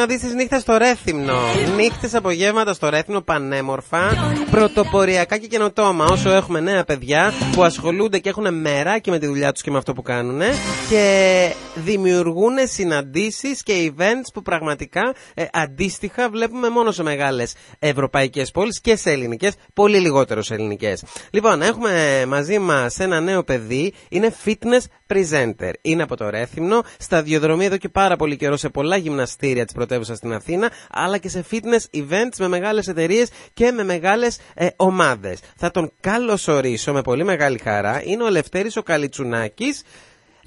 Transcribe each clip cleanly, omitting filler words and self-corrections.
Να δεις τις νύχτες στο Ρέθυμνο. Νύχτες απογεύματα στο Ρέθυμνο, πανέμορφα, πρωτοποριακά και καινοτόμα. Όσο έχουμε νέα παιδιά που ασχολούνται και έχουν μεράκι με τη δουλειά τους και με αυτό που κάνουν και δημιουργούν συναντήσεις και events που πραγματικά αντίστοιχα βλέπουμε μόνο σε μεγάλες ευρωπαϊκές πόλεις και σε ελληνικές, πολύ λιγότερο σε ελληνικές. Λοιπόν, έχουμε μαζί μας ένα νέο παιδί, είναι fitness presenter. Είναι από το Ρέθυμνο, σταδιοδρομεί εδώ και πάρα πολύ καιρό σε πολλά γυμναστήρια της πρωτεύουσας στην Αθήνα, αλλά και σε fitness events με μεγάλες εταιρείες και με μεγάλες ομάδες. Θα τον καλωσορίσω με πολύ μεγάλη χαρά. Είναι ο Λευτέρης ο Καλιτσουνάκης.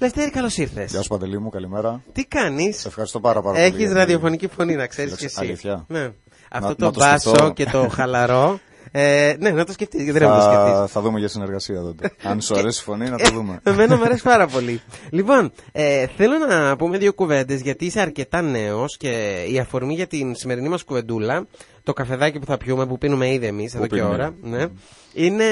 Λευτέρη, καλώς ήρθες. Γεια σου Παντελή μου, καλημέρα. Τι κάνεις? Σε ευχαριστώ πάρα πολύ. Έχεις ραδιοφωνική φωνή, να ξέρεις και εσύ. Αλήθεια. Ναι. Αυτό το μπάσο και το χαλαρό. Ναι, να το σκεφτείς, γιατί δεν το σκεφτείς. Θα δούμε για συνεργασία τότε. Αν σου αρέσει η φωνή, να το δούμε. Εμένα μου αρέσει πάρα πολύ. Λοιπόν, θέλω να πούμε δύο κουβέντες, γιατί είσαι αρκετά νέος και η αφορμή για την σημερινή μας κουβεντούλα, το καφεδάκι που θα πιούμε, που πίνουμε ήδη εμείς εδώ και ώρα, ναι, είναι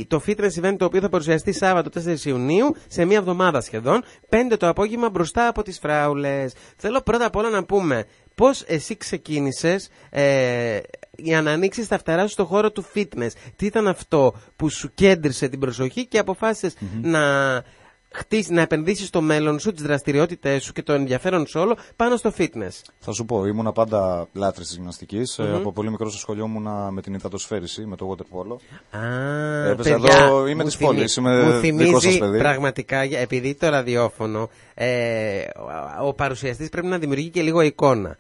το fitness event το οποίο θα παρουσιαστεί Σάββατο 4 Ιουνίου, σε μία εβδομάδα σχεδόν, 5 το απόγευμα μπροστά από τις φράουλες. Θέλω πρώτα απ' όλα να πούμε πώς εσύ ξεκίνησες για να ανοίξεις τα φτερά σου στον χώρο του fitness. Τι ήταν αυτό που σου κέντρισε την προσοχή και αποφάσισες να επενδύσεις στο μέλλον σου, τις δραστηριότητες σου και το ενδιαφέρον σου όλο πάνω στο fitness? Θα σου πω, ήμουνα πάντα λάτρης της γυμναστικής. Από πολύ μικρό στο σχολείο ήμουνα με την υδατοσφαίριση, με το water polo. Έπαιζα εδώ, είμαι της πόλης, είμαι δικό σας παιδί. Πραγματικά, επειδή το ραδιόφωνο, ο παρουσιαστής πρέπει να δημιουργεί και λίγο εικόνα.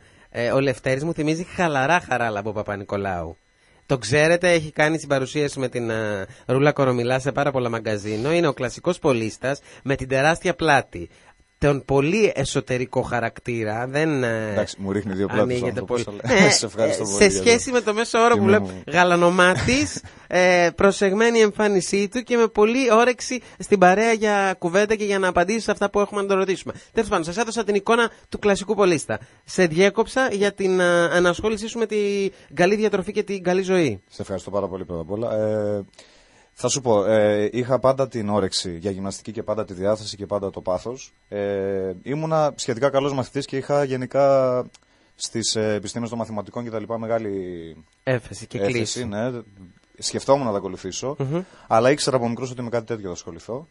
Ο Λευτέρης μου θυμίζει χαλαρά Χαράλαμπο Παπα-Νικολάου. Το ξέρετε, έχει κάνει συμπαρουσίαση με την Ρούλα Κορομιλά σε πάρα πολλά μαγκαζίνο. Είναι ο κλασικός πολίστας με την τεράστια πλάτη. Τον πολύ εσωτερικό χαρακτήρα. Εντάξει, μου ρίχνει δύο πλάτες πολύ. Σε ευχαριστώ πολύ. Σε σχέση με το μέσο όρο που βλέπω, γαλανομάτης, προσεγμένη εμφάνισή του και με πολύ όρεξη στην παρέα για κουβέντα και για να απαντήσει σε αυτά που έχουμε να το ρωτήσουμε. Τέλος πάντων, σας έδωσα την εικόνα του κλασικού πολίστα. Σε διέκοψα για την ανασχόλησή σου με την καλή διατροφή και την καλή ζωή. Σε ευχαριστώ πάρα πολύ πρώτα απ' όλα. Θα σου πω, είχα πάντα την όρεξη για γυμναστική και πάντα τη διάθεση και πάντα το πάθος. Ήμουνα σχετικά καλός μαθητής και είχα γενικά στις επιστήμες των μαθηματικών και τα λοιπά μεγάλη έφεση και κλίση. Ναι. Σκεφτόμουν να τα ακολουθήσω, αλλά ήξερα από μικρός ότι με κάτι τέτοιο θα ασχοληθώ.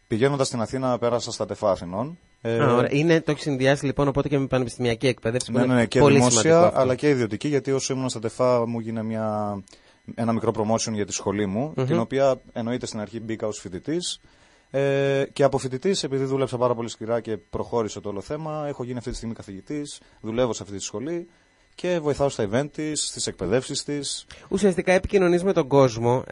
Πηγαίνοντας στην Αθήνα πέρασα στα ΤΕΦΑ Αθηνών. Το έχει συνδυάσει λοιπόν οπότε και με πανεπιστημιακή εκπαίδευση. Ναι, και πολύ δημόσια αλλά και ιδιωτική, γιατί όσο ήμουν στα ΤΕΦΑ μου έγινε ένα μικρό promotion για τη σχολή μου, την οποία εννοείται στην αρχή μπήκα ως φοιτητής και από φοιτητής, επειδή δούλεψα πάρα πολύ σκληρά και προχώρησε το όλο θέμα, έχω γίνει αυτή τη στιγμή καθηγητής, δουλεύω σε αυτή τη σχολή και βοηθάω στα event της, στις εκπαιδεύσεις της. Ουσιαστικά επικοινωνείς με τον κόσμο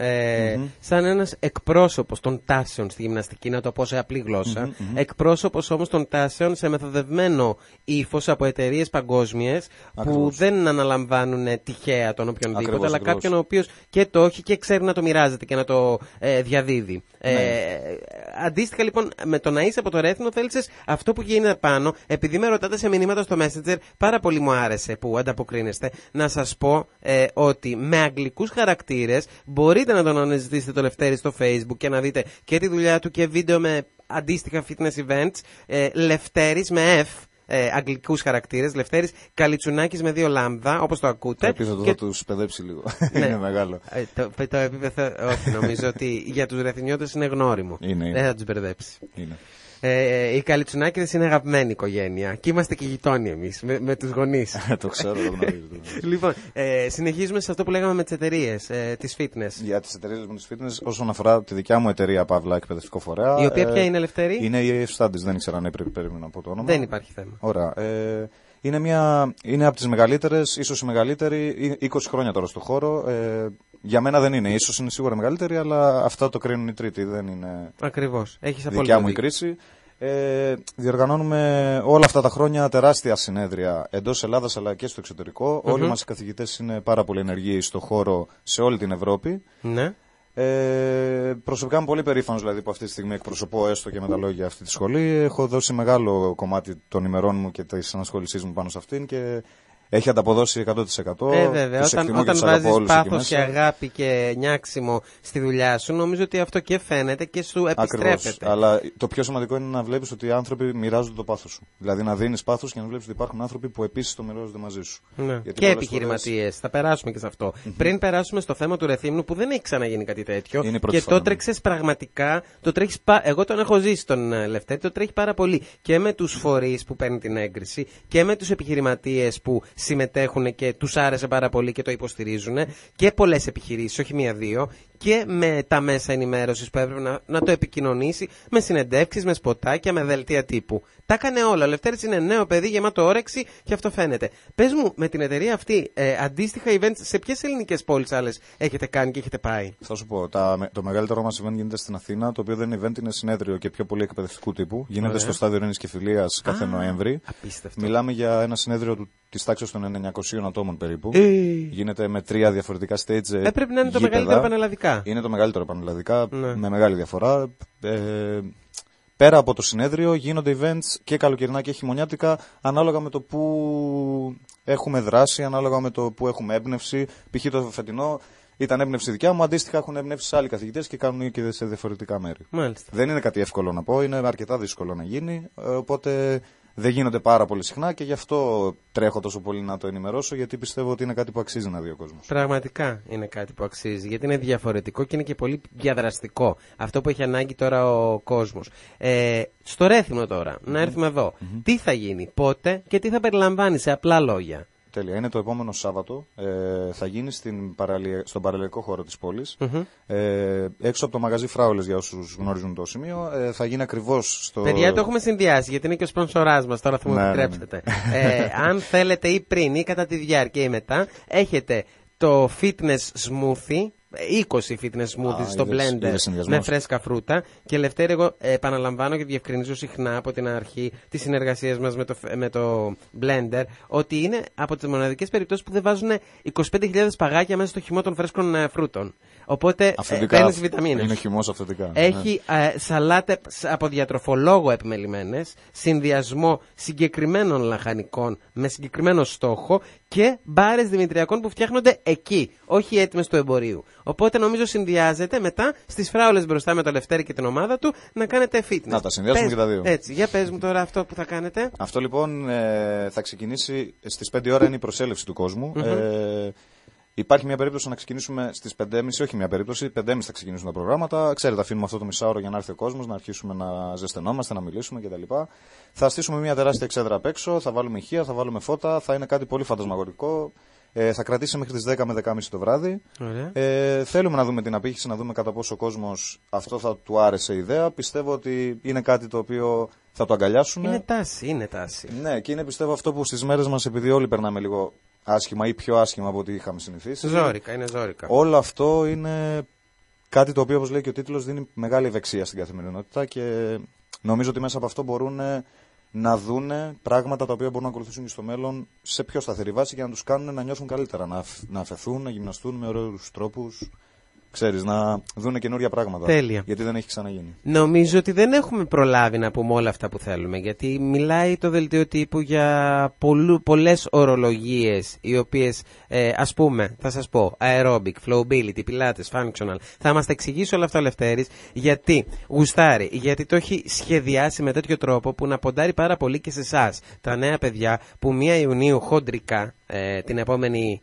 σαν ένας εκπρόσωπος των τάσεων στη γυμναστική, να το πω σε απλή γλώσσα. Εκπρόσωπος όμως των τάσεων σε μεθοδευμένο ύφος από εταιρείες παγκόσμιες που δεν αναλαμβάνουν τυχαία τον οποιονδήποτε, αλλά κάποιον ο οποίος και το έχει και ξέρει να το μοιράζεται και να το διαδίδει. Αντίστοιχα λοιπόν με το να είσαι από το Ρέθυμνο, θέλησες αυτό που γίνεται πάνω. Επειδή με ρωτάτε σε μηνύματα στο Messenger, πάρα πολύ μου άρεσε που ανταποκρίνεστε, να σας πω ότι με αγγλικούς χαρακτήρες μπορείτε να τον αναζητήσετε το Λευτέρη στο Facebook και να δείτε και τη δουλειά του και βίντεο με αντίστοιχα fitness events. Λευτέρης με F, αγγλικούς χαρακτήρες, Λευτέρης Καλιτσουνάκης με 2 λάμδα, όπως το ακούτε. Ελπίζω θα τους παιδέψει λίγο. Είναι μεγάλο. Το επίπεδο, όχι, νομίζω ότι για τους Ρεθυμνιώτες είναι γνώριμο. Είναι. Δεν θα τους μπερδέψει. Είναι. Οι Καλιτσουνάκηδες είναι αγαπημένη οικογένεια και είμαστε και γειτόνοι εμείς με τους γονείς. Το ξέρω, το γνωρίζω. Λοιπόν, συνεχίζουμε σε αυτό που λέγαμε με τις εταιρείες της fitness. Για τις εταιρείες μου της fitness, όσον αφορά τη δικιά μου εταιρεία Παύλα Εκπαιδευτικό Φορέα. Η οποία ποια είναι, Ελευθερή? Είναι η AF Studies, δεν ήξερα αν πρέπει να πω το όνομα. Δεν υπάρχει θέμα. Ωραία. Είναι από τις μεγαλύτερες, ίσως η μεγαλύτερη, 20 χρόνια τώρα στο χώρο. Για μένα δεν είναι, ίσως είναι σίγουρα μεγαλύτερη, αλλά αυτά το κρίνουν οι τρίτοι, δεν είναι. Ακριβώς. Έχεις απόλυτο δικιά μου η κρίση. Διοργανώνουμε όλα αυτά τα χρόνια τεράστια συνέδρια εντός Ελλάδας αλλά και στο εξωτερικό. Όλοι μας οι καθηγητές είναι πάρα πολύ ενεργοί στο χώρο σε όλη την Ευρώπη. Ναι. Προσωπικά είμαι πολύ περήφανος δηλαδή, που αυτή τη στιγμή εκπροσωπώ έστω και με τα λόγια αυτή τη σχολή. Έχω δώσει μεγάλο κομμάτι των ημερών μου και της ανασχόλησής μου πάνω σε αυτήν και έχει ανταποδώσει 100%. Βέβαια, όταν βάζεις πάθος και αγάπη και νιάξιμο στη δουλειά σου, νομίζω ότι αυτό και φαίνεται και σου επιστρέφεται. Ακριβώς. Αλλά το πιο σημαντικό είναι να βλέπεις ότι οι άνθρωποι μοιράζονται το πάθος σου. Δηλαδή να δίνεις πάθος και να βλέπεις ότι υπάρχουν άνθρωποι που επίσης το μοιράζονται μαζί σου. Ναι. Και επιχειρηματίες. Θα περάσουμε και σε αυτό. Πριν περάσουμε στο θέμα του Ρεθύμνου, που δεν έχει ξαναγίνει κάτι τέτοιο. Και το τρέξες πραγματικά. Εγώ τον έχω ζήσει τον Λευτέρη, το τρέχει πάρα πολύ. Και με τους φορείς που παίρνει την έγκριση και με τους επιχειρηματίες που συμμετέχουν και τους άρεσε πάρα πολύ και το υποστηρίζουν. Και πολλές επιχειρήσεις, όχι μία-δύο. Και με τα μέσα ενημέρωσης που έπρεπε να το επικοινωνήσει, με συνεντεύξεις, με σποτάκια, με δελτία τύπου. Τα έκανε όλα. Ο Λευτέρης είναι νέο παιδί, γεμάτο όρεξη και αυτό φαίνεται. Πες μου, με την εταιρεία αυτή, αντίστοιχα events, σε ποιες ελληνικές πόλεις άλλες έχετε κάνει και έχετε πάει? Θα σου πω, το μεγαλύτερό μας event γίνεται στην Αθήνα, το οποίο δεν είναι event, είναι συνέδριο και πιο πολύ εκπαιδευτικού τύπου. Γίνεται στο Στάδιο Ειρήνης και Φιλίας κάθε Νοέμβρη. Απίστευτο. Μιλάμε για ένα συνέδριο της τάξης των 900 ατόμων περίπου. Γίνεται με 3 διαφορετικά stage. Πρέπει να είναι το μεγαλύτερο πανελλαδικά. Είναι το μεγαλύτερο πανελλαδικά, με μεγάλη διαφορά. Πέρα από το συνέδριο γίνονται events και καλοκαιρινά και χειμωνιάτικα, ανάλογα με το που έχουμε δράση, ανάλογα με το που έχουμε έμπνευση. Π.χ. το φετινό ήταν έμπνευση δικιά μου, αντίστοιχα έχουν έμπνευση σε άλλοι καθηγητές και κάνουν και σε διαφορετικά μέρη. Μάλιστα. Δεν είναι κάτι εύκολο να πω, είναι αρκετά δύσκολο να γίνει, οπότε δεν γίνονται πάρα πολύ συχνά και γι' αυτό τρέχω τόσο πολύ να το ενημερώσω, γιατί πιστεύω ότι είναι κάτι που αξίζει να δει ο κόσμος. Πραγματικά είναι κάτι που αξίζει, γιατί είναι διαφορετικό και είναι και πολύ διαδραστικό. Αυτό που έχει ανάγκη τώρα ο κόσμος. Στο Ρέθυμνο τώρα, να έρθουμε εδώ. Τι θα γίνει, πότε και τι θα περιλαμβάνει σε απλά λόγια? Τέλεια. Είναι το επόμενο Σάββατο. Θα γίνει στον παραλιακό χώρο της πόλης. Έξω από το μαγαζί Φράουλες, για όσους γνωρίζουν το σημείο. Θα γίνει ακριβώς στο... Παιδιά, το έχουμε συνδυάσει, γιατί είναι και ο σπονσοράς μας, τώρα θα μου επιτρέψετε. Αν θέλετε ή πριν ή κατά τη διάρκεια ή μετά, έχετε το fitness smoothie. 20 fitness smoothies στο blender με φρέσκα φρούτα. Και Λευτέρη, εγώ επαναλαμβάνω και διευκρινίζω συχνά από την αρχή της συνεργασίας μας με το blender ότι είναι από τις μοναδικές περιπτώσεις που δεν βάζουν 25.000 παγάκια μέσα στο χυμό των φρέσκων φρούτων. Οπότε παίρνεις βιταμίνες. Είναι χυμός αυθεντικά. Έχει σαλάτες από διατροφολόγο επιμελημένες, συνδυασμό συγκεκριμένων λαχανικών με συγκεκριμένο στόχο και μπάρες δημητριακών που φτιάχνονται εκεί, όχι έτοιμες του εμπορίου. Οπότε νομίζω συνδυάζεται μετά στις Φράουλες μπροστά με το Λευτέρη και την ομάδα του να κάνετε fitness. Να τα συνδυάσουμε και τα δύο. Έτσι, για πες μου τώρα αυτό που θα κάνετε. Αυτό λοιπόν θα ξεκινήσει στις 5 ώρα, είναι η προσέλευση του κόσμου. Υπάρχει μια περίπτωση να ξεκινήσουμε στις 5.30, όχι μια περίπτωση, 5.30 θα ξεκινήσουν τα προγράμματα. Ξέρετε, αφήνουμε αυτό το μισάωρο για να έρθει ο κόσμος, να αρχίσουμε να ζεσθενόμαστε, να μιλήσουμε κτλ. Θα στήσουμε μια τεράστια εξέδρα απ' έξω, θα βάλουμε ηχεία, θα βάλουμε φώτα, θα είναι κάτι πολύ φαντασμαγορικό. Θα κρατήσει μέχρι τις 10 με 10.30 το βράδυ. Θέλουμε να δούμε την απήχηση, να δούμε κατά πόσο ο κόσμος αυτό θα του άρεσε η ιδέα. Πιστεύω ότι είναι κάτι το οποίο θα το αγκαλιάσουν. Είναι τάση. Ναι, και είναι πιστεύω αυτό που στις μέρες μας, επειδή όλοι περνάμε λίγο άσχημα ή πιο άσχημα από ό,τι είχαμε συνηθίσει. Είναι ζόρικα. Όλο αυτό είναι κάτι το οποίο, όπως λέει και ο τίτλος, δίνει μεγάλη ευεξία στην καθημερινότητα και νομίζω ότι μέσα από αυτό μπορούν να δούνε πράγματα τα οποία μπορούν να ακολουθήσουν και στο μέλλον σε πιο σταθερή βάση για να τους κάνουν να νιώθουν καλύτερα, να αφαιθούν, να γυμναστούν με ωραίους τρόπους. Ξέρεις, να δούνε καινούρια πράγματα. Τέλεια. Γιατί δεν έχει ξαναγίνει. Νομίζω ότι δεν έχουμε προλάβει να πούμε όλα αυτά που θέλουμε. Γιατί μιλάει το δελτίο τύπου για πολλές ορολογίες, οι οποίες, ας πούμε, θα σας πω, aerobic, flowability, pilates, functional. Θα μας τα εξηγήσει όλα αυτά ο Λευτέρης. Γιατί γουστάρει, γιατί το έχει σχεδιάσει με τέτοιο τρόπο που να ποντάρει πάρα πολύ και σε εσάς, τα νέα παιδιά, που 1 Ιουνίου χοντρικά, την επόμενη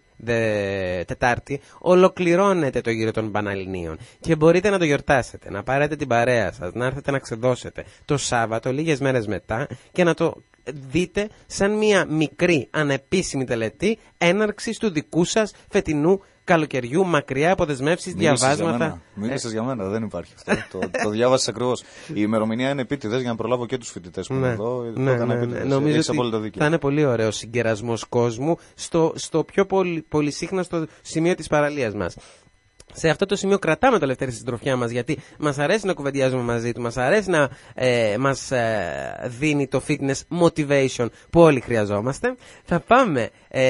Τετάρτη, ολοκληρώνετε το γύρο των Πανελληνίων και μπορείτε να το γιορτάσετε, να πάρετε την παρέα σας, να έρθετε να ξεδώσετε το Σάββατο λίγες μέρες μετά και να το δείτε σαν μια μικρή ανεπίσημη τελετή έναρξης του δικού σας φετινού καλοκαιριού, μακριά από δεσμεύσεις, διαβάσματα. Μίλησες για μένα, δεν υπάρχει αυτό. το διάβασες ακριβώς. Η ημερομηνία είναι επίτηδες για να προλάβω και τους φοιτητές που είναι εδώ. Νομίζω ότι θα είναι πολύ ωραίο συγκερασμός κόσμου στο πιο πολυσύχναστο σημείο της παραλίας μας. σε αυτό το σημείο κρατάμε το Λευτέρη στη συντροφιά μας, γιατί μας αρέσει να κουβεντιάζουμε μαζί του, μας αρέσει να μας δίνει το fitness motivation που όλοι χρειαζόμαστε. Θα πάμε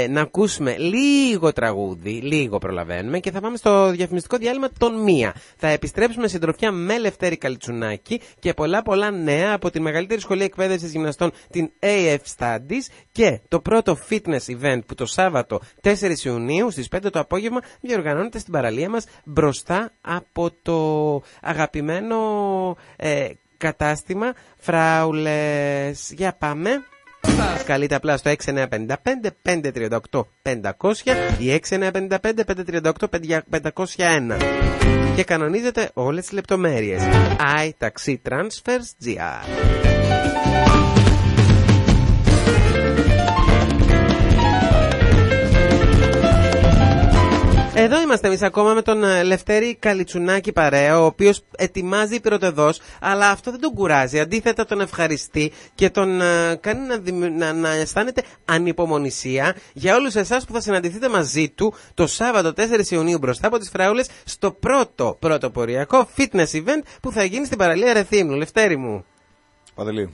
να ακούσουμε λίγο τραγούδι, λίγο προλαβαίνουμε, και θα πάμε στο διαφημιστικό διάλειμμα των 1. Θα επιστρέψουμε συντροφιά με Λευτέρη Καλτσουνάκη και πολλά νέα από τη μεγαλύτερη σχολή εκπαίδευσης γυμναστών, την AF Studies, και το πρώτο fitness event που το Σάββατο 4 Ιουνίου στις 5 το απόγευμα διοργανώνεται στην παραλία μας, μπροστά από το αγαπημένο κατάστημα Φράουλες. Για πάμε. Καλείτε απλά στο 6955-538-500 ή 6955-538-501 και κανονίζετε όλες τις λεπτομέρειες. iTaxi Transfers GR. Εδώ είμαστε εμείς ακόμα με τον Λευτέρη Καλτσουνάκη παρέα, ο οποίος ετοιμάζει πυροτεδώς, αλλά αυτό δεν τον κουράζει. Αντίθετα τον ευχαριστεί και τον κάνει να αισθάνεται ανυπομονησία για όλους εσάς που θα συναντηθείτε μαζί του το Σάββατο 4 Ιουνίου μπροστά από τις Φράουλες στο πρώτο πρωτοποριακό fitness event που θα γίνει στην παραλία Ρεθύμνου. Λευτέρη μου. Παντελή.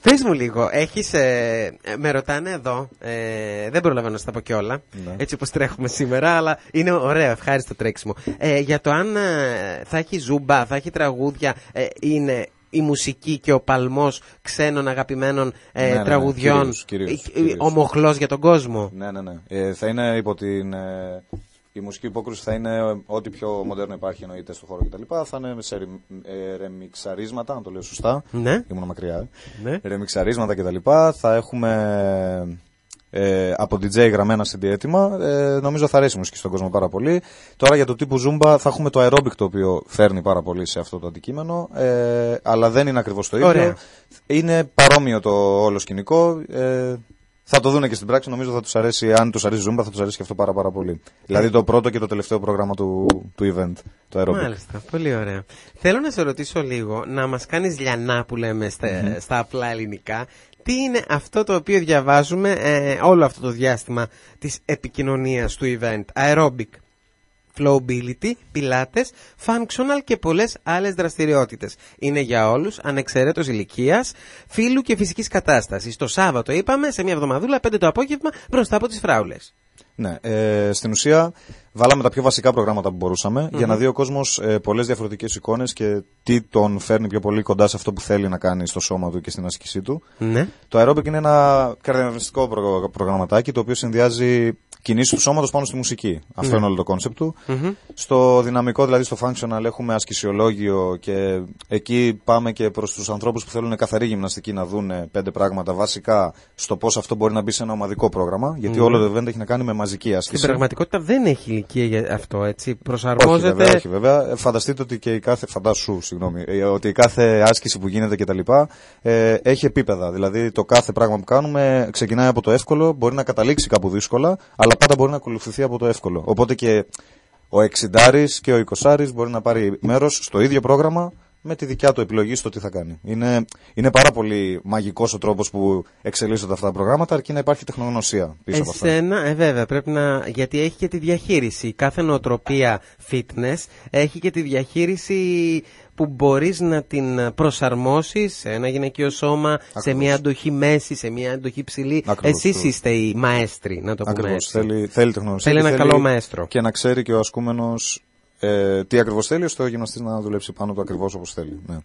Πες μου λίγο, έχεις, με ρωτάνε εδώ, δεν προλαβαίνω να στα πω κιόλα, έτσι όπως τρέχουμε σήμερα, αλλά είναι ωραίο, ευχάριστο τρέξιμο. Για το αν θα έχει ζούμπα, θα έχει τραγούδια, είναι η μουσική και ο παλμός ξένων αγαπημένων τραγουδιών, κυρίως. ο μοχλός για τον κόσμο. Ναι. Θα είναι υπό την... Η μουσική υπόκρουση θα είναι ό,τι πιο μοντέρνο υπάρχει, εννοείται, στον χώρο κτλ. Θα είναι σε ρεμιξαρίσματα, αν το λέω σωστά. Ναι. Ήμουν μακριά. Ναι. Ρεμιξαρίσματα κτλ. Θα έχουμε από DJ γραμμένα CD έτοιμα. Νομίζω θα αρέσει η μουσική στον κόσμο πάρα πολύ. Τώρα για το τύπου Zumba θα έχουμε το aerobic, το οποίο φέρνει πάρα πολύ σε αυτό το αντικείμενο. Αλλά δεν είναι ακριβώς το ίδιο. Ωραία. Είναι παρόμοιο το όλο σκηνικό. Θα το δούνε και στην πράξη, νομίζω θα τους αρέσει. Αν τους αρέσει Zumba, θα τους αρέσει και αυτό πάρα πολύ. Δηλαδή το πρώτο και το τελευταίο πρόγραμμα του event, το aerobic. Μάλιστα, πολύ ωραία. Θέλω να σε ρωτήσω λίγο, να μας κάνεις λιανά που λέμε στα απλά ελληνικά. Τι είναι αυτό το οποίο διαβάζουμε όλο αυτό το διάστημα της επικοινωνίας του event? Aerobic, flowability, πιλάτες, functional και πολλές άλλες δραστηριότητες. Είναι για όλους, ανεξαιρέτως ηλικίας, φύλου και φυσικής κατάστασης. Το Σάββατο είπαμε, σε μια εβδομαδούλα, 5 το απόγευμα, μπροστά από τις Φράουλες. Ναι, στην ουσία βάλαμε τα πιο βασικά προγράμματα που μπορούσαμε για να δει ο κόσμος πολλές διαφορετικές εικόνες και τι τον φέρνει πιο πολύ κοντά σε αυτό που θέλει να κάνει στο σώμα του και στην άσκησή του. Ναι. Το aerobic είναι ένα καρδιαγνωστικό προγραμματάκι το οποίο συνδυάζει κινήσεις του σώματος πάνω στη μουσική. Αυτό είναι όλο το κόνσεπτ του. Στο δυναμικό, δηλαδή στο functional, έχουμε ασκησιολόγιο και εκεί πάμε και προς τους ανθρώπους που θέλουν καθαρή γυμναστική να δουν 5 πράγματα βασικά στο πώς αυτό μπορεί να μπει σε ένα ομαδικό πρόγραμμα. Γιατί όλο το event έχει να κάνει με μαζική άσκηση. Στην πραγματικότητα δεν έχει ηλικία για αυτό, έτσι. Προσαρμόζεται. Όχι, βέβαια. Φανταστείτε ότι και ότι η κάθε άσκηση που γίνεται κτλ. Έχει επίπεδα. Δηλαδή το κάθε πράγμα που κάνουμε ξεκινάει από το εύκολο, μπορεί να καταλήξει κάπου δύσκολα, αλλά πάντα μπορεί να ακολουθηθεί από το εύκολο. Οπότε και ο 60 και ο 20 μπορεί να πάρει μέρος στο ίδιο πρόγραμμα με τη δικιά του επιλογή στο τι θα κάνει. Είναι πάρα πολύ μαγικός ο τρόπος που εξελίσσονται αυτά τα προγράμματα, αρκεί να υπάρχει τεχνογνωσία πίσω από αυτά. Βέβαια, πρέπει να. Γιατί έχει και τη διαχείριση. Κάθε νοοτροπία fitness έχει και τη διαχείριση που μπορείς να την προσαρμόσεις σε ένα γυναικείο σώμα, ακριβώς, σε μια αντοχή μέση, σε μια αντοχή ψηλή. Ακριβώς, εσείς είστε οι μαέστροι, να το πούμε ακριβώς, έτσι. Θέλει τεχνογνωσία. Θέλει ένα καλό μαέστρο. Και να ξέρει και ο ασκούμενος τι ακριβώς θέλει, ώστε ο γυμναστής να δουλέψει πάνω του ακριβώς όπως θέλει. Ναι.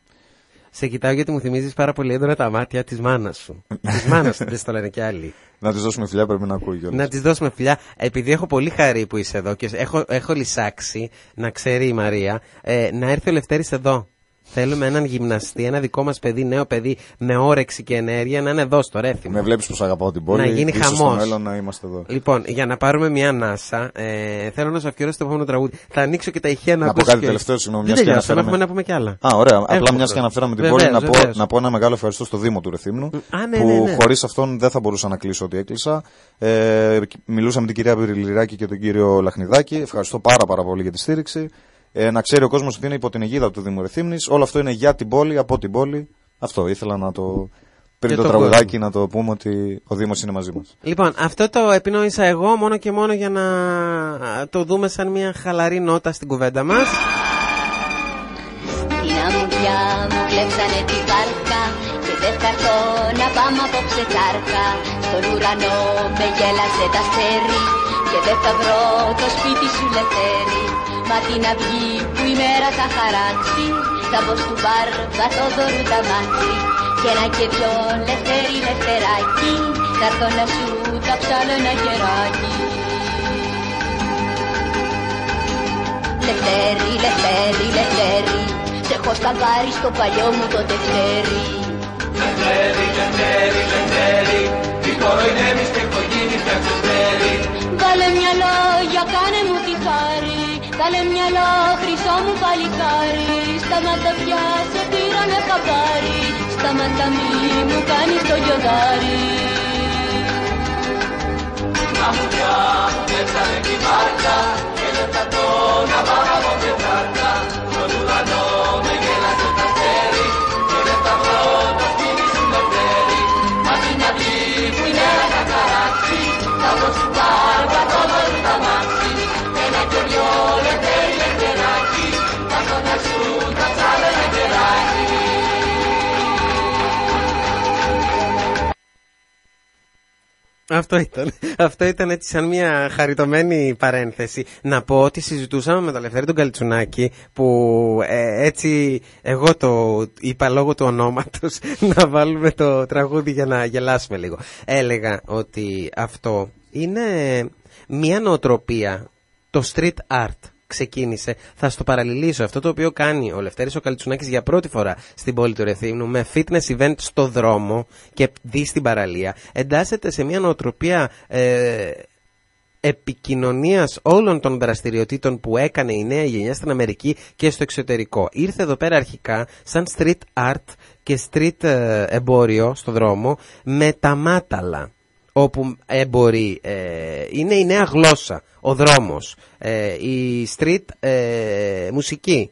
Σε κοιτάω γιατί μου θυμίζεις πάρα πολύ έντονα τα μάτια της μάνας σου. Της μάνας σου, δεν στο λένε κι άλλοι. Να της δώσουμε φιλιά, πρέπει να ακούει κιόλας. Να της δώσουμε φιλιά. Επειδή έχω πολύ χαρή που είσαι εδώ και έχω λυσάξει, να ξέρει η Μαρία, να έρθει ο Λευτέρης εδώ. Θέλουμε έναν γυμναστή, ένα δικό μας παιδί, νέο παιδί, με όρεξη και ενέργεια, να είναι εδώ στο Ρέθυμνο. Με βλέπεις πως αγαπάω την πόλη. Να γίνει χαμός. Στο μέλλον να είμαστε εδώ. Λοιπόν, για να πάρουμε μια ανάσα, θέλω να σου αφιερώσω το επόμενο τραγούδι. Θα ανοίξω και τα ηχεία να πω κάτι τελευταίο, συγγνώμη. Δεν τελειώσαμε, έχουμε να πούμε κι άλλα. Ωραία. Απλά μιας και αναφέραμε την πόλη, να πω ένα μεγάλο ευχαριστώ στο Δήμο του Ρεθύμνου. Που χωρίς αυτόν δεν θα μπορούσα να κλείσω ό,τι έκλεισα. Μιλούσα με την κυρία Πυριλιράκη και τον κύριο Λαχνιδάκη. Ευχαριστώ πάρα πολύ για τη στήριξη. Να ξέρει ο κόσμος ότι είναι υπό την αιγίδα του Δήμου Ρεθύμνης. Όλο αυτό είναι για την πόλη, από την πόλη. Αυτό ήθελα πριν το τραγουδάκι να το πούμε ότι ο Δήμος είναι μαζί μας. Λοιπόν, αυτό το επινόησα εγώ μόνο και μόνο για να το δούμε σαν μια χαλαρή νότα στην κουβέντα μας. Την αμμουδιά μου κλέψανε την βάρκα και δεν θα έρθω να πάμε απόψε τσάρκα. Στον ουρανό με γέλασε τα αστέρι και δεν θα βρω το σπίτι σου λευτέρι. Μα την αυγή που η μέρα θα χαράξει θα μπω στου μπαρ Βαθόδωρου τα μάτια. Και ένα και δυο λευτέρι λευτεράκι θα έρθω να σου ταψάλω ένα κεράκι. Λευτέρι, λευτέρι, λευτέρι, σε έχω σκαβάρει στο παλιό μου το τευτέρι. Λευτέρι, λευτέρι, λευτέρι, τι κοροϊδεύεις και έχω γίνει πια ξεφτέρι. Βάλε μυαλό για κάνε μου τη χάρη, βάλε μυαλό χρυσό μου παλικάρι. Σταμάτα πια σε πήρανε χαμπάρι, σταμάτα μη μου κάνεις το γιοδάρι. Να μου πια μου κλέψανε τη βάρκα και δεν θα το να πάμε από πετάρκα. Στον ουρανό με γέλασε τα αστέρι και δεν θα βρω το σπίτι σου λευτέρι. Μα την αυγή που η μέρα θα χαράξει θα βρω σου πάρ Βαθόδωρου τα μάξι. Ένα και δυο λευτέρι λευτεράκι θα έρθω να σου ταψάλω ένα κεράκι. Αυτό ήταν έτσι σαν μια χαριτωμένη παρένθεση. Να πω ότι συζητούσαμε με τον Λευτέρη τον Καλτσουνάκη, που έτσι εγώ το είπα λόγω του ονόματος να βάλουμε το τραγούδι για να γελάσουμε λίγο. Έλεγα ότι αυτό είναι μια νοοτροπία, το street art. Ξεκίνησε, θα στο παραλληλήσω, αυτό το οποίο κάνει ο Λευτέρης ο Καλτσουνάκης για πρώτη φορά στην πόλη του Ρεθύμνου με fitness event στο δρόμο και δει στην παραλία, εντάσσεται σε μια νοοτροπία επικοινωνίας όλων των δραστηριοτήτων που έκανε η νέα γενιά στην Αμερική και στο εξωτερικό. Ήρθε εδώ πέρα αρχικά σαν street art και street εμπόριο στο δρόμο με τα μάταλα, όπου έμποροι είναι η νέα γλώσσα, ο δρόμος, η street μουσική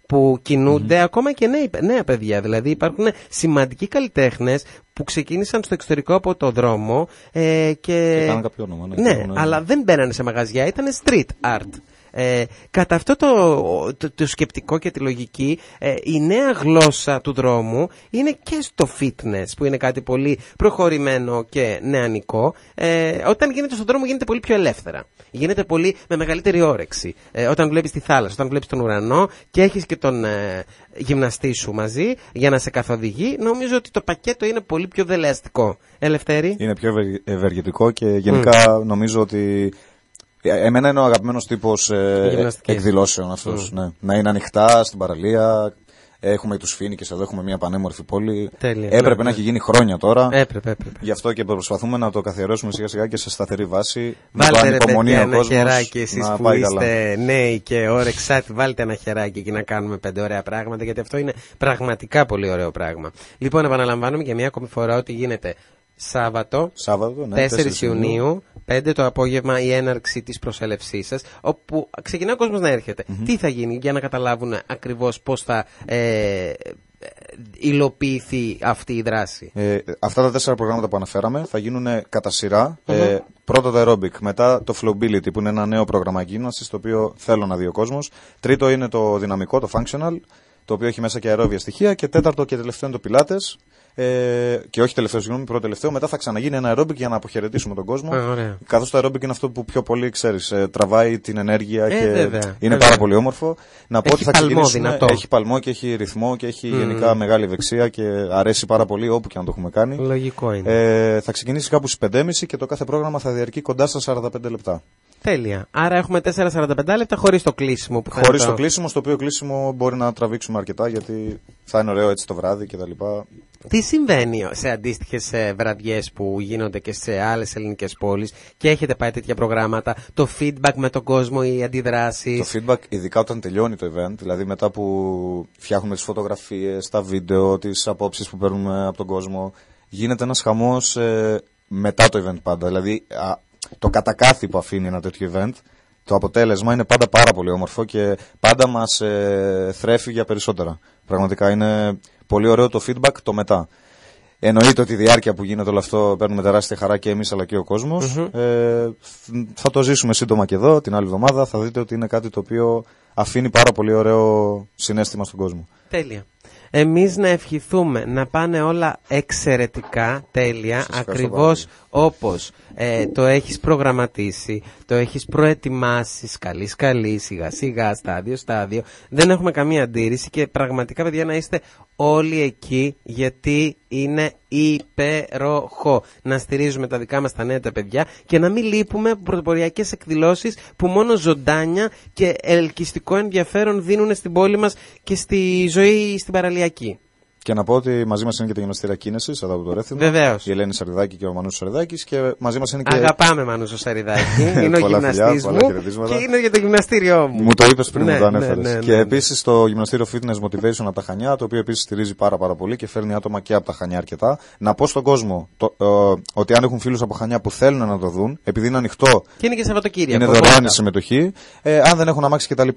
που κινούνται ακόμα και νέα παιδιά. Δηλαδή υπάρχουν σημαντικοί καλλιτέχνες που ξεκίνησαν στο εξωτερικό από το δρόμο και κάνουν κάποιο όνομα. Ναι, αλλά δεν μπαίνανε σε μαγαζιά, ήταν street art. Κατά αυτό το σκεπτικό και τη λογική, η νέα γλώσσα του δρόμου είναι και στο fitness, που είναι κάτι πολύ προχωρημένο και νεανικό. Όταν γίνεται στον δρόμο γίνεται πολύ πιο ελεύθερα, γίνεται πολύ με μεγαλύτερη όρεξη. Όταν βλέπεις τη θάλασσα, όταν βλέπεις τον ουρανό και έχεις και τον γυμναστή σου μαζί για να σε καθοδηγεί, νομίζω ότι το πακέτο είναι πολύ πιο δελεαστικό. Λευτέρη? Είναι πιο ευεργετικό και γενικά νομίζω ότι εμένα είναι ο αγαπημένος τύπος εκδηλώσεων αυτός. Ναι. Να είναι ανοιχτά στην παραλία. Έχουμε τους Φοίνικες εδώ, έχουμε μια πανέμορφη πόλη. Τέλεια, έπρεπε να έχει γίνει χρόνια τώρα. Έπρεπε. Γι' αυτό και προσπαθούμε να το καθιερώσουμε σιγά σιγά και σε σταθερή βάση. Βάλτε ρε παιδιά ένα χεράκι εσείς που είστε νέοι και όρεξάτοι. Βάλτε ένα χεράκι εκεί να κάνουμε 5 ωραία πράγματα, γιατί αυτό είναι πραγματικά πολύ ωραίο πράγμα. Λοιπόν, επαναλαμβάνουμε για μια ακόμη φορά ότι γίνεται Σάββατο, ναι, 4 Ιουνίου, 5 το απόγευμα, η έναρξη της προσέλευσής σας, όπου ξεκινά ο κόσμος να έρχεται. Τι θα γίνει για να καταλάβουν ακριβώς πώς θα υλοποιηθεί αυτή η δράση? Αυτά τα 4 προγράμματα που αναφέραμε θα γίνουν κατά σειρά. Πρώτο το aerobic, μετά το flowbility που είναι ένα νέο πρόγραμμα εκγύμνασης, το οποίο θέλω να δει ο κόσμος. Τρίτο είναι το δυναμικό, το functional, το οποίο έχει μέσα και αερόβια στοιχεία. Και τέταρτο και τελευταίο είναι το Pilates. Και όχι τελευταίο, συγγνώμη, πρώτο τελευταίο. Μετά θα ξαναγίνει ένα aerobic για να αποχαιρετήσουμε τον κόσμο. Καθώς το aerobic είναι αυτό που πιο πολύ ξέρεις, τραβάει την ενέργεια και βέβαια, είναι πάρα πολύ όμορφο. Να πω έχει ότι θα ξεκινήσουμε. Δυνατό. Έχει παλμό και έχει ρυθμό και έχει γενικά μεγάλη ευεξία και αρέσει πάρα πολύ όπου και αν το έχουμε κάνει. Λογικό είναι. Θα ξεκινήσει κάπου στις 5.30 και το κάθε πρόγραμμα θα διαρκεί κοντά στα 45 λεπτά. Τέλεια. Άρα έχουμε 4-45 λεπτά χωρίς το κλείσιμο. Χωρίς το κλείσιμο, στο οποίο κλείσιμο μπορεί να τραβήξουμε αρκετά, γιατί θα είναι ωραίο έτσι το βράδυ κτλ. Τι συμβαίνει σε αντίστοιχες βραδιές που γίνονται και σε άλλες ελληνικές πόλεις και έχετε πάει τέτοια προγράμματα? Το feedback με τον κόσμο, οι αντιδράσεις? Το feedback, ειδικά όταν τελειώνει το event, δηλαδή μετά που φτιάχνουμε τις φωτογραφίες, τα βίντεο, τις απόψεις που παίρνουμε από τον κόσμο, γίνεται ένας χαμός μετά το event πάντα. Δηλαδή το κατακάθι που αφήνει ένα τέτοιο event, το αποτέλεσμα είναι πάντα πάρα πολύ όμορφο και πάντα μας θρέφει για περισσότερα. Πραγματικά είναι πολύ ωραίο το feedback το μετά. εννοείται ότι η διάρκεια που γίνεται όλο αυτό παίρνουμε τεράστια χαρά και εμείς αλλά και ο κόσμος. Θα το ζήσουμε σύντομα και εδώ, την άλλη εβδομάδα. Θα δείτε ότι είναι κάτι το οποίο αφήνει πάρα πολύ ωραίο συναίσθημα στον κόσμο. Τέλεια. Εμείς να ευχηθούμε να πάνε όλα εξαιρετικά, τέλεια, ακριβώς όπως το έχεις προγραμματίσει, το έχεις προετοιμάσει σκαλί, σιγά σιγά, στάδιο. Δεν έχουμε καμία αντίρρηση και πραγματικά, παιδιά, να είστε όλοι εκεί, γιατί είναι υπέροχο να στηρίζουμε τα δικά μας τα νέα τα παιδιά και να μην λείπουμε από πρωτοποριακές εκδηλώσεις που μόνο ζωντάνια και ελκυστικό ενδιαφέρον δίνουν στην πόλη μας και στη ζωή στην παραλιακή. Και να πω ότι μαζί μας είναι και τα γυμναστήρια κίνησης εδώ από το Ρέθυμνο. Βεβαίως. Η Ελένη Σαριδάκη και ο Μανούσος Σαριδάκης. Και μαζί μας είναι και. Αγαπάμε Μανούσο Σαριδάκη. Είναι ο γυμναστής μου και είναι για το γυμναστήριό μου. Μου το είπες πριν, μου το ανέφερες. Ναι. Και επίσης το γυμναστήριο Fitness Motivation από τα Χανιά, το οποίο επίσης στηρίζει πάρα πολύ και φέρνει άτομα και από τα Χανιά αρκετά. Να πω στον κόσμο ότι αν έχουν φίλους από Χανιά που θέλουν να το δουν, επειδή είναι ανοιχτό. Και είναι και Σαββατοκύριακο. Είναι δωρεάν η συμμετοχή. Αν δεν έχουν αμάξι κτλ.,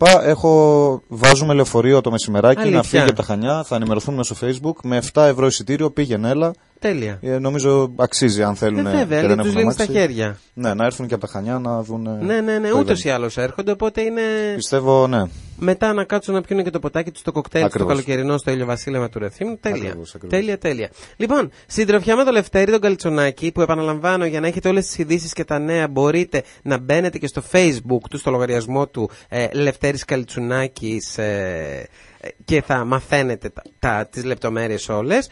βάζουμε λεωφορείο το μεσημεράκι να φύγει από τα Χανιά. Θα ενημερωθούν μέσω Facebook με 7 ευρώ εισιτήριο, πήγαινε, έλα. Τέλεια. Νομίζω αξίζει αν θέλουν βέβαια, και δεν έχουν αμάξι. Στα χέρια. Ναι, να έρθουν και από τα Χανιά να δουν. Ναι, ούτως ή άλλως έρχονται, οπότε είναι. Πιστεύω, ναι. Μετά να κάτσουν να πιούν και το ποτάκι του, το κοκτέιλ του καλοκαιρινό στο ηλιοβασίλεμα του Ρεθύμνου. Τέλεια. Ακριβώς. Τέλεια. Λοιπόν, συντροφιά με το Λευτέρη τον Καλτσονάκη, που επαναλαμβάνω, για να έχετε όλες τις ειδήσεις και τα νέα, μπορείτε να μπαίνετε και στο Facebook του, στο λογαριασμό του Λευτέρης Καλτσονάκης. Και θα μαθαίνετε τις λεπτομέρειες όλες.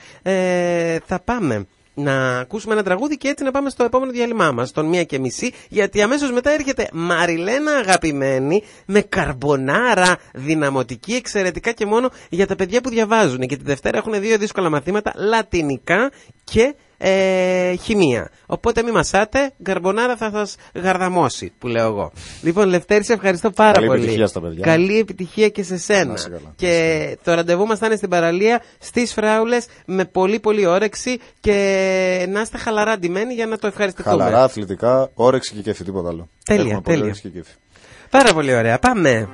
Θα πάμε να ακούσουμε ένα τραγούδι και έτσι να πάμε στο επόμενο διάλειμμά μας, τον 1:30, γιατί αμέσως μετά έρχεται Μαριλένα αγαπημένη με καρμπονάρα δυναμωτική, εξαιρετικά και μόνο για τα παιδιά που διαβάζουν. Και τη Δευτέρα έχουν 2 δύσκολα μαθήματα, λατινικά και χημεία. Οπότε μη μασάτε, καρμπονάρα θα σας γαρδαμώσει, που λέω εγώ. Λοιπόν, Λευτέρη, σε ευχαριστώ πάρα πολύ. Καλή επιτυχία στα παιδιά. Καλή επιτυχία και σε σένα. Και το ραντεβού μας θα είναι στην παραλία, στις Φράουλες, με πολύ όρεξη και να είστε χαλαρά ντυμένοι για να το ευχαριστηθούμε. Χαλαρά, αθλητικά, όρεξη και κέφι, τίποτα άλλο. Τέλεια. Όρεξη και κέφι. Πάρα πολύ ωραία. Πάμε.